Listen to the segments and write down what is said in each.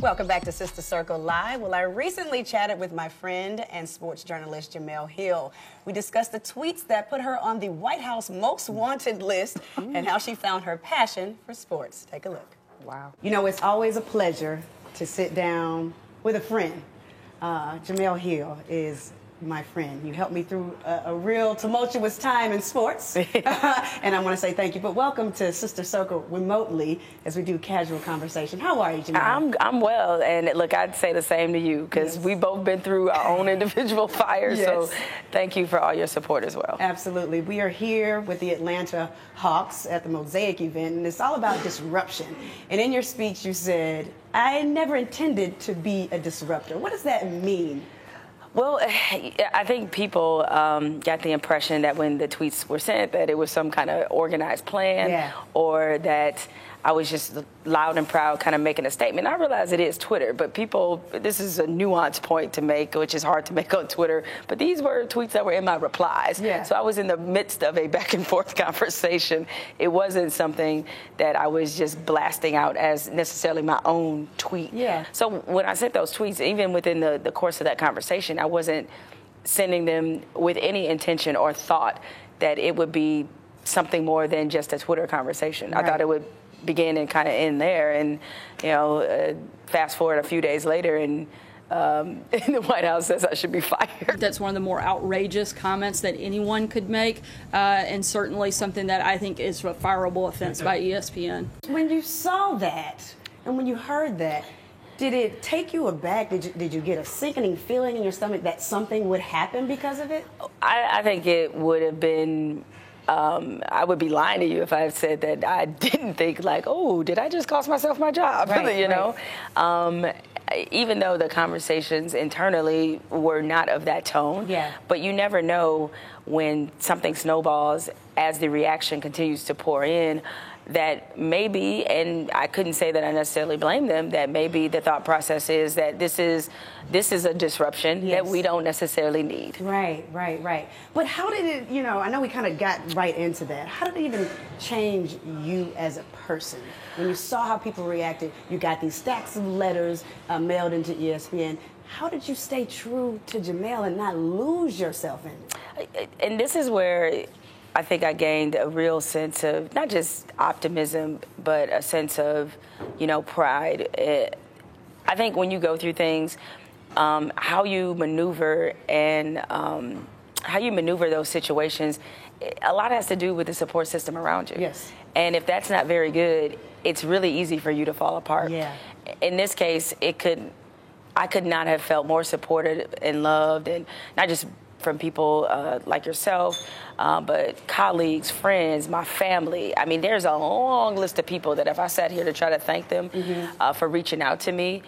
Welcome back to Sister Circle Live. Well, I recently chatted with my friend and sports journalist Jemele Hill. We discussed the tweets that put her on the White House Most Wanted list and how she found her passion for sports. Take a look. Wow. You know, it's always a pleasure to sit down with a friend. Jemele Hill is my friend. You helped me through a real tumultuous time in sports. And I want to say thank you. But welcome to Sister Circle remotely as we do casual conversation. How are you, Jemele? I'm well. And look, I'd say the same to you because we've both been through our own individual fires. So thank you for all your support as well. Absolutely. We are here with the Atlanta Hawks at the Mosaic event, and it's all about disruption. And in your speech, you said, I never intended to be a disruptor. What does that mean? Well, I think people got the impression that when the tweets were sent that it was some kind of organized plan or that I was just loud and proud kind of making a statement. I realize it is Twitter, but people, this is a nuanced point to make, which is hard to make on Twitter. But these were tweets that were in my replies. So I was in the midst of a back and forth conversation. It wasn't something that I was just blasting out as necessarily my own tweet. So when I sent those tweets, even within the course of that conversation, I wasn't sending them with any intention or thought that it would be something more than just a Twitter conversation. I thought it would begin and kind of end there, and fast forward a few days later, and the White House says I should be fired. That's one of the more outrageous comments that anyone could make, and certainly something that I think is a fireable offense by ESPN. When you saw that, and when you heard that, did it take you aback? Did you get a sickening feeling in your stomach that something would happen because of it? I think it would have been. I would be lying to you if I said that I didn't think like, oh, did I just cost myself my job? You know, even though the conversations internally were not of that tone. But you never know when something snowballs as the reaction continues to pour in. That maybe, and I couldn't say that I necessarily blame them, that maybe the thought process is that this is a disruption that we don't necessarily need. Right. But how did it, I know we kind of got right into that. How did it even change you as a person? When you saw how people reacted, you got these stacks of letters mailed into ESPN. How did you stay true to Jemele and not lose yourself in it? And this is where I think I gained a real sense of not just optimism, but a sense of, pride. I think when you go through things, how you maneuver and how you maneuver those situations, a lot has to do with the support system around you. And if that's not very good, it's really easy for you to fall apart. In this case, I could not have felt more supported and loved, and not just from people like yourself, but colleagues, friends, my family. I mean, there's a long list of people that if I sat here to try to thank them for reaching out to me,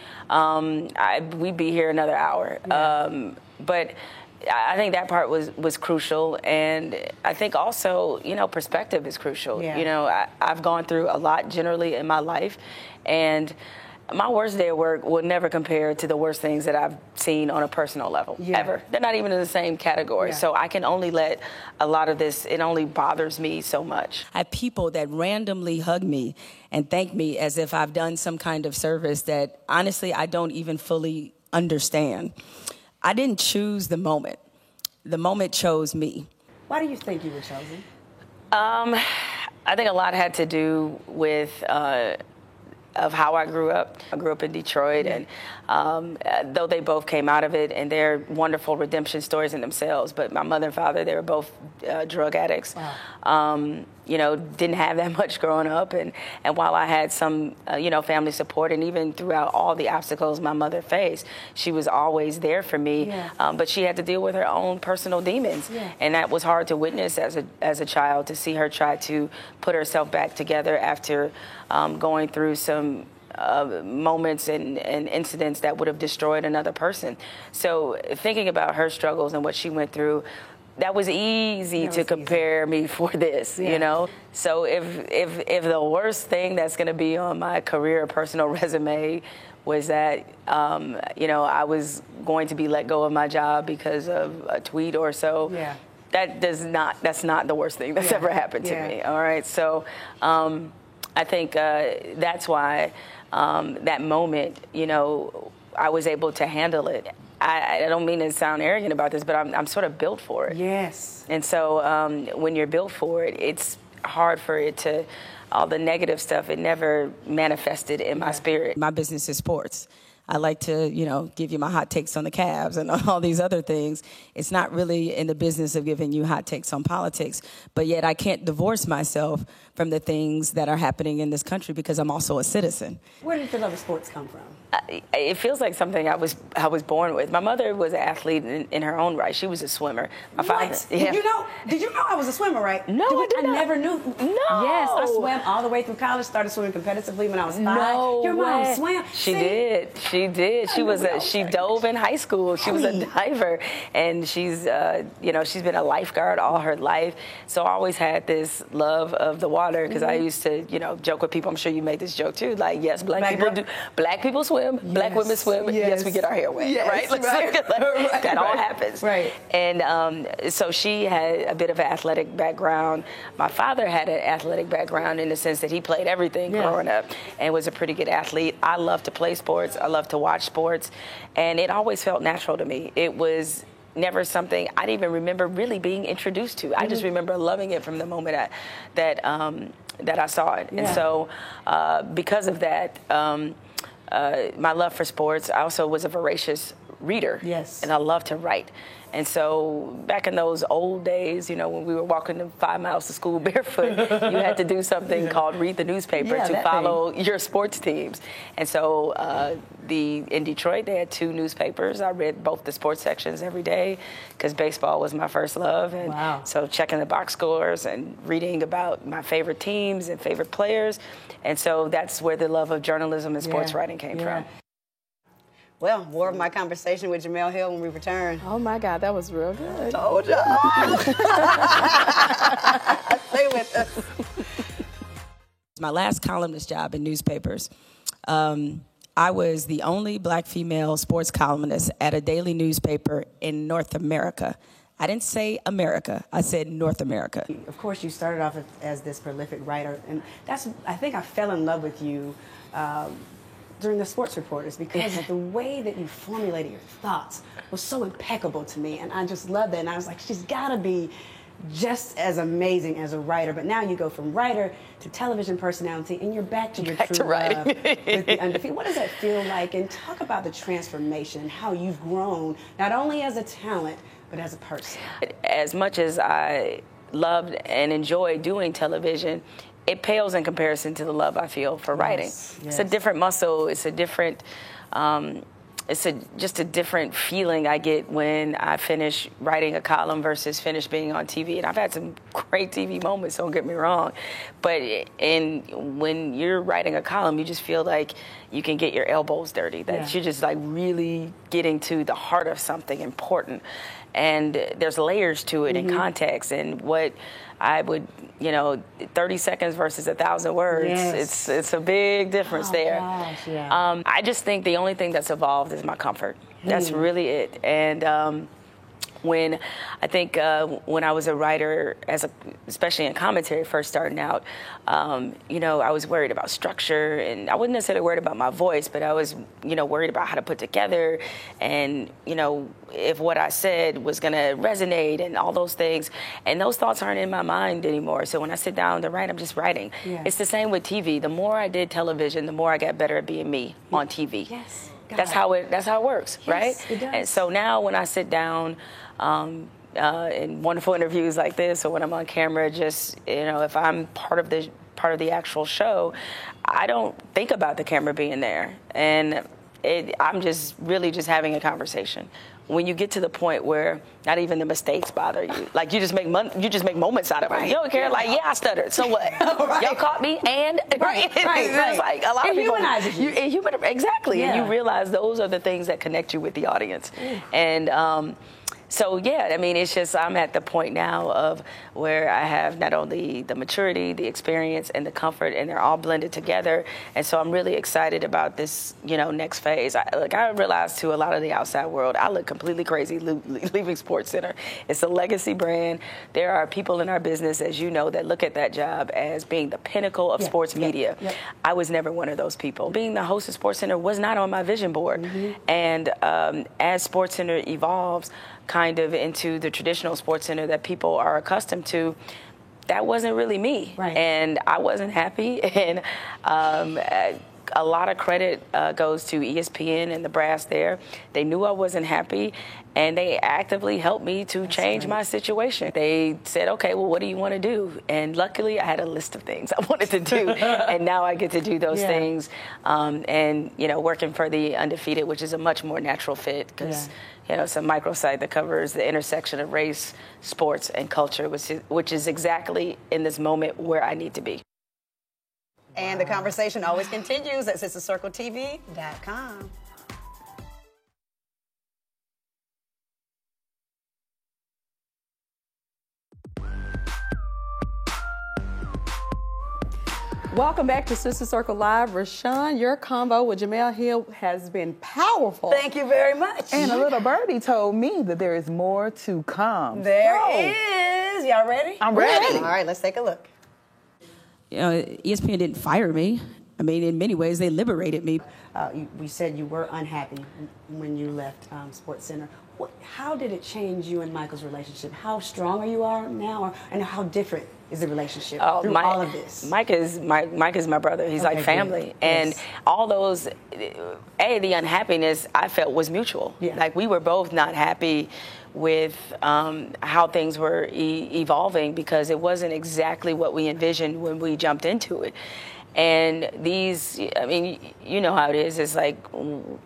we'd be here another hour. But I think that part was crucial, and I think also, perspective is crucial. I've gone through a lot generally in my life, and my worst day at work will never compare to the worst things that I've seen on a personal level, ever. They're not even in the same category. So I can only let a lot of this, it only bothers me so much. I have people that randomly hug me and thank me as if I've done some kind of service that, honestly, I don't even fully understand. I didn't choose the moment. The moment chose me. Why do you think you were chosen? I think a lot had to do with of how I grew up. I grew up in Detroit, and though they both came out of it, and they're wonderful redemption stories in themselves, but my mother and father, they were both drug addicts. Didn't have that much growing up, and while I had some, family support, and even throughout all the obstacles my mother faced, she was always there for me, but she had to deal with her own personal demons, and that was hard to witness as a child, to see her try to put herself back together after going through some moments and incidents that would have destroyed another person. So thinking about her struggles and what she went through, that was easy to compare me for this, So if the worst thing that's going to be on my career or personal resume was that, I was going to be let go of my job because of a tweet or so, that's not the worst thing that's ever happened to me, all right? So I think that's why that moment, I was able to handle it. I don't mean to sound arrogant about this, but I'm sort of built for it. Yes. And so when you're built for it, it's hard for it to, all the negative stuff, it never manifested in my spirit. My business is sports. I like to, give you my hot takes on the Cavs and all these other things. It's not really in the business of giving you hot takes on politics, but yet I can't divorce myself from the things that are happening in this country because I'm also a citizen. Where did the love of sports come from? It feels like something I was born with. My mother was an athlete in her own right. She was a swimmer. My father, yeah. Did you know I was a swimmer, right? No, I did not. I never knew. No. Yes, I swam all the way through college, started swimming competitively when I was 5. No Your mom way. swam? She did. She dove in high school. She was a diver, and she's been a lifeguard all her life. So I always had this love of the water because I used to, joke with people. I'm sure you made this joke too. Like, yes, black people swim, black women swim. Yes, we get our hair wet, right? That all happens. Right. And so she had a bit of an athletic background. My father had an athletic background in the sense that he played everything growing up and was a pretty good athlete. I love to play sports. I love to watch sports. And it always felt natural to me. It was never something I didn't even remember really being introduced to. I just remember loving it from the moment that I saw it. Yeah. And so because of that, my love for sports, I also was a voracious reader. Yes. And I love to write. And so back in those old days, when we were walking the 5 miles to school barefoot, you had to do something called read the newspaper to follow your sports teams. And so in Detroit, they had 2 newspapers. I read both the sports sections every day because baseball was my first love. And so checking the box scores and reading about my favorite teams and favorite players. And so that's where the love of journalism and sports writing came from. Well, more of my conversation with Jemele Hill when we return. Oh, my God, that was real good. Oh, stay with us. My last columnist job in newspapers, I was the only black female sports columnist at a daily newspaper in North America. I didn't say America. I said North America. Of course, you started off as this prolific writer, and I think I fell in love with you during the sports reporters because the way that you formulated your thoughts was so impeccable to me, and I just loved that. And I was like, she's got to be just as amazing as a writer. But now you go from writer to television personality, and you're back to your true love with The Undefeated. What does that feel like? And talk about the transformation, how you've grown, not only as a talent, but as a person. As much as I loved and enjoyed doing television, it pales in comparison to the love I feel for writing. Yes. It's a different muscle. It's a different, just a different feeling I get when I finish writing a column versus finish being on TV. And I've had some great TV moments, don't get me wrong. But when you're writing a column, you just feel like you can get your elbows dirty. That you're just like really getting to the heart of something important. And there's layers to it and context, and what I would, 30 seconds versus 1,000 words. Yes. It's a big difference there. Gosh, yeah. I just think the only thing that's evolved is my comfort. That's really it. And when I was a writer, especially in commentary, first starting out, I was worried about structure, and I wasn't necessarily worried about my voice, but I was, worried about how to put together, and if what I said was going to resonate, and all those things. And those thoughts aren't in my mind anymore. So when I sit down to write, I'm just writing. Yeah. It's the same with TV. The more I did television, the more I got better at being me on TV. Yes. That's how it works, yes, right? It does. And so now when I sit down in wonderful interviews like this, or when I'm on camera, just if I'm part of the actual show, I don't think about the camera being there, and I'm just really just having a conversation. When you get to the point where not even the mistakes bother you, like you just make moments out of it. You don't care, like, I stuttered, so what? Y'all caught me, and right. It's like a lot of people. It humanizes you. Exactly, Yeah. and you realize those are the things that connect you with the audience, and So, yeah, I mean, it's just I'm at the point now of where I have not only the maturity, the experience, and the comfort, and they're all blended together. And so I'm really excited about this, next phase. I realized to a lot of the outside world, I look completely crazy leaving SportsCenter. It's a legacy brand. There are people in our business, as you know, that look at that job as being the pinnacle of sports media. I was never one of those people. Being the host of SportsCenter was not on my vision board. And as SportsCenter evolves, kind of into the traditional SportsCenter that people are accustomed to, that wasn't really me. And I wasn't happy. And a lot of credit goes to ESPN and the brass there. They knew I wasn't happy, and they actively helped me to change my situation. They said, okay, well, what do you want to do? And luckily, I had a list of things I wanted to do, and now I get to do those things. And, working for the Undefeated, which is a much more natural fit, because it's a microsite that covers the intersection of race, sports, and culture, which is exactly in this moment where I need to be. And the conversation always continues at sistercircletv.com. Welcome back to Sister Circle Live. Rashawn, your combo with Jemele Hill has been powerful. Thank you very much. And a little birdie told me that there is more to come. There is. Y'all ready? I'm ready. All right, let's take a look. ESPN didn't fire me. I mean, in many ways, they liberated me. We said you were unhappy when you left SportsCenter. How did it change you and Michael's relationship? How stronger you are now, and how different is the relationship through all of this? Mike is my brother. He's like family. Good. And all those, the unhappiness I felt was mutual. Like, we were both not happy with how things were evolving, because it wasn't exactly what we envisioned when we jumped into it. And these, I mean, you know how it is. It's like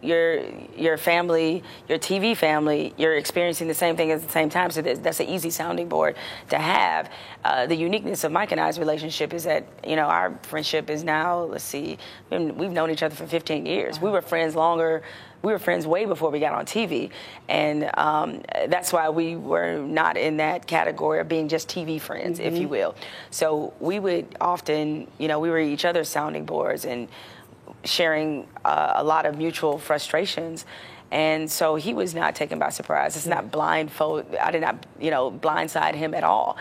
your family, your TV family, you're experiencing the same thing at the same time. So that's an easy sounding board to have. The uniqueness of Mike and I's relationship is that, our friendship is now, we've known each other for 15 years. We were friends longer. We were friends way before we got on TV, and that's why we were not in that category of being just TV friends, if you will. So we would often, we were each other's sounding boards and sharing a lot of mutual frustrations. And so he was not taken by surprise. It's not blindfold. I did not, blindside him at all.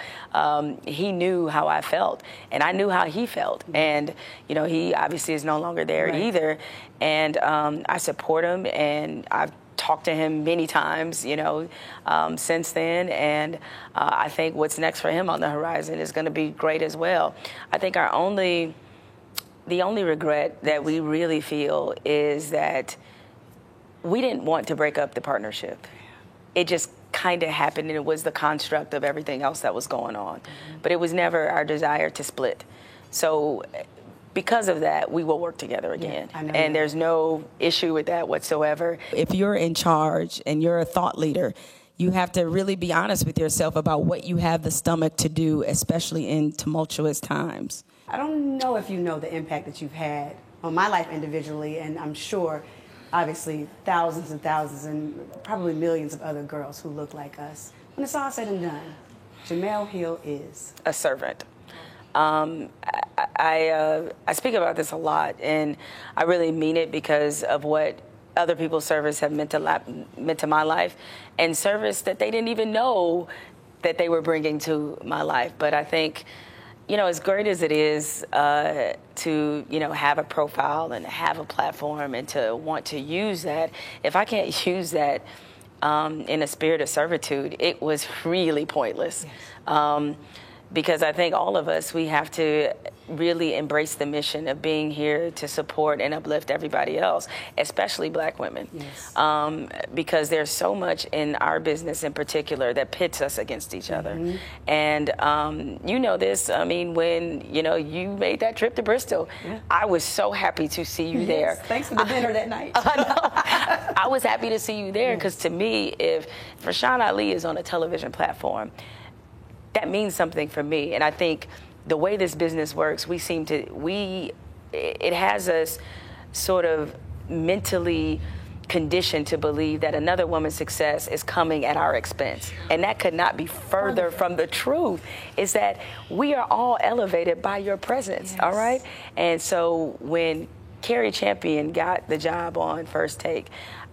He knew how I felt, and I knew how he felt. And, he obviously is no longer there either. And I support him, and I've talked to him many times, since then. And I think what's next for him on the horizon is going to be great as well. I think the only regret that we really feel is that we didn't want to break up the partnership. It just kind of happened, and it was the construct of everything else that was going on. But it was never our desire to split. So because of that, we will work together again. And there's no issue with that whatsoever. If you're in charge and you're a thought leader, you have to really be honest with yourself about what you have the stomach to do, especially in tumultuous times. I don't know if you know the impact that you've had on my life individually, and I'm sure obviously thousands and thousands and probably millions of other girls who look like us. When it's all said and done, Jemele Hill is a servant. I speak about this a lot, and I really mean it because of what other people's service have meant to my life, and service that they didn't even know that they were bringing to my life. But I think, as great as it is to, have a profile and have a platform and to want to use that, if I can't use that in a spirit of servitude, it was really pointless. Because I think all of us, we have to really embrace the mission of being here to support and uplift everybody else, especially Black women. Because there's so much in our business in particular that pits us against each other. And you know this, I mean, when, you made that trip to Bristol, I was so happy to see you there. Thanks for the dinner that night. I was happy to see you there, because to me, if Rashawn Ali is on a television platform, that means something for me. And I think the way this business works, it has us sort of mentally conditioned to believe that another woman's success is coming at our expense. And that could not be further from the truth, is that we are all elevated by your presence, all right? And so when Cari Champion got the job on First Take,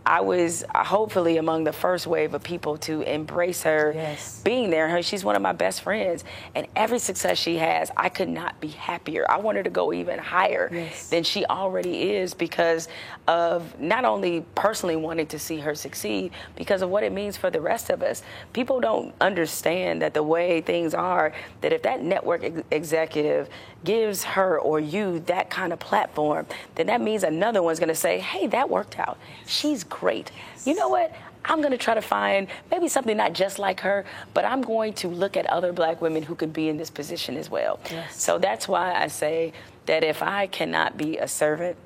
I was hopefully among the first wave of people to embrace her being there. She's one of my best friends, and every success she has, I could not be happier. I want her to go even higher than she already is, because of not only personally wanting to see her succeed, because of what it means for the rest of us. People don't understand that the way things are, that if that network executive gives her or you that kind of platform, then that means another one's going to say, hey, that worked out. She's great. You know what? I'm going to try to find maybe something not just like her, but I'm going to look at other black women who could be in this position as well. So that's why I say that if I cannot be a servant,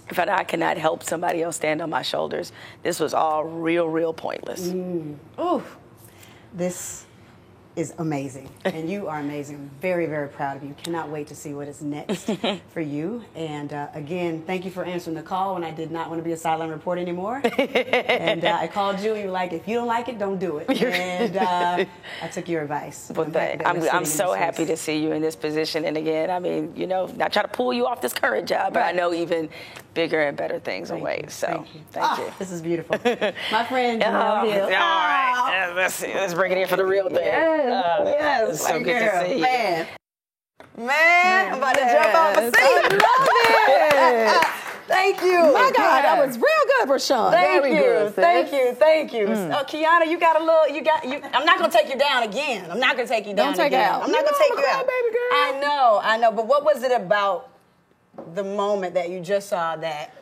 if I cannot help somebody else stand on my shoulders, this was all real pointless. Ooh, this is amazing, and you are amazing. I'm very, very proud of you. Cannot wait to see what is next for you. And again, thank you for answering the call when I did not want to be a sideline reporter anymore. And I called you, and you were like, if you don't like it, don't do it. And I took your advice. But I'm so happy to see you in this position. And again, I mean, you know, not try to pull you off this current job, but I know even bigger and better things await. So thank you. This is beautiful. My friend, Jamel Hill. All right, let's bring it in for the real thing. Yes, so good to see you. Man, I'm about to jump off a seat. I love it. Thank you. My God, that was real good, Rashawn. Thank you. Oh, Kiana, you got a little, I'm not going to take you down again. I'm not going to take you down again. I'm not going to take you out. Baby girl. I know. But what was it about the moment that you just saw that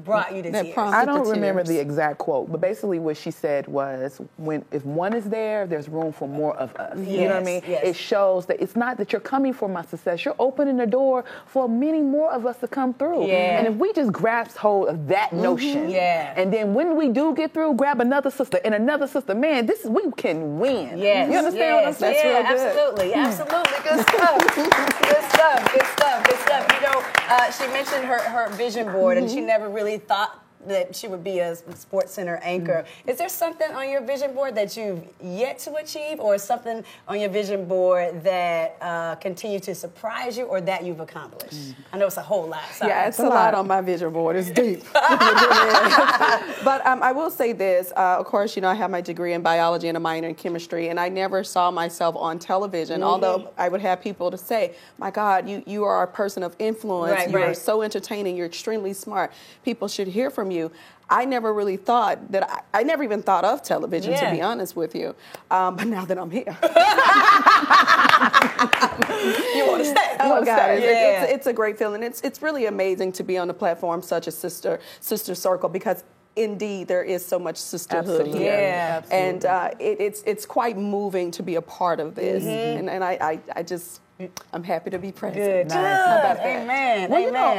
brought you to tears? I don't remember the exact quote, but basically what she said was, if one is there, there's room for more of us. You know what I mean? It shows that it's not that you're coming for my success. You're opening the door for many more of us to come through. And if we just grasp hold of that notion, and then when we do get through, grab another sister and another sister, man, we can win. You understand what I'm saying? That's real good. Absolutely. Good stuff. You know, she mentioned her vision board, and she never really thought that she would be a Sports Center anchor. Is there something on your vision board that you've yet to achieve, or something on your vision board that continues to surprise you, or that you've accomplished? I know it's a whole lot. Sorry. Yeah, it's a lot on my vision board. It's deep. But I will say this. Of course, you know, I have my degree in biology and a minor in chemistry, and I never saw myself on television, although I would have people to say, my God, you are a person of influence. You are so entertaining. You're extremely smart. People should hear from you. I never really thought that, I never even thought of television, to be honest with you. But now that I'm here. You want to stay. Oh, God, it's a great feeling. It's really amazing to be on a platform such as Sister Circle, because indeed there is so much sisterhood here. And it's quite moving to be a part of this. And I'm happy to be present. Amen. Well, you know,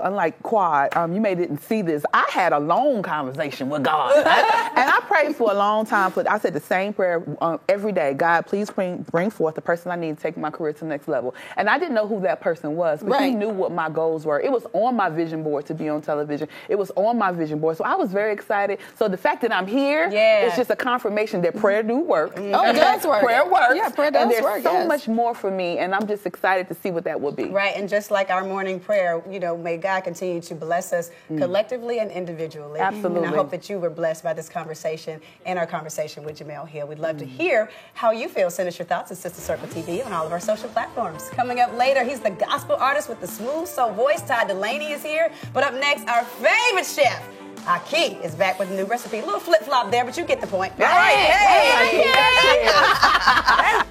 unlike Quad, you may didn't see this. I had a long conversation with God, and I prayed for a long time. I said the same prayer every day. God, please bring forth the person I need to take my career to the next level. And I didn't know who that person was, but He knew what my goals were. It was on my vision board to be on television. It was on my vision board, so I was very excited. So the fact that I'm here is just a confirmation that prayer do work. Oh, it does work. Prayer works. Yeah, prayer does work. And there's so much more for me, and I'm just excited to see what that will be. Right, and just like our morning prayer, you know, may God continue to bless us collectively and individually. Absolutely. And I hope that you were blessed by this conversation and our conversation with Jamel Hill. We'd love to hear how you feel. Send us your thoughts at Sister Circle TV on all of our social platforms. Coming up later, he's the gospel artist with the smooth soul voice. Todd Delaney is here. But up next, our favorite chef, Aki, is back with a new recipe. A little flip-flop there, but you get the point. All right. Hey.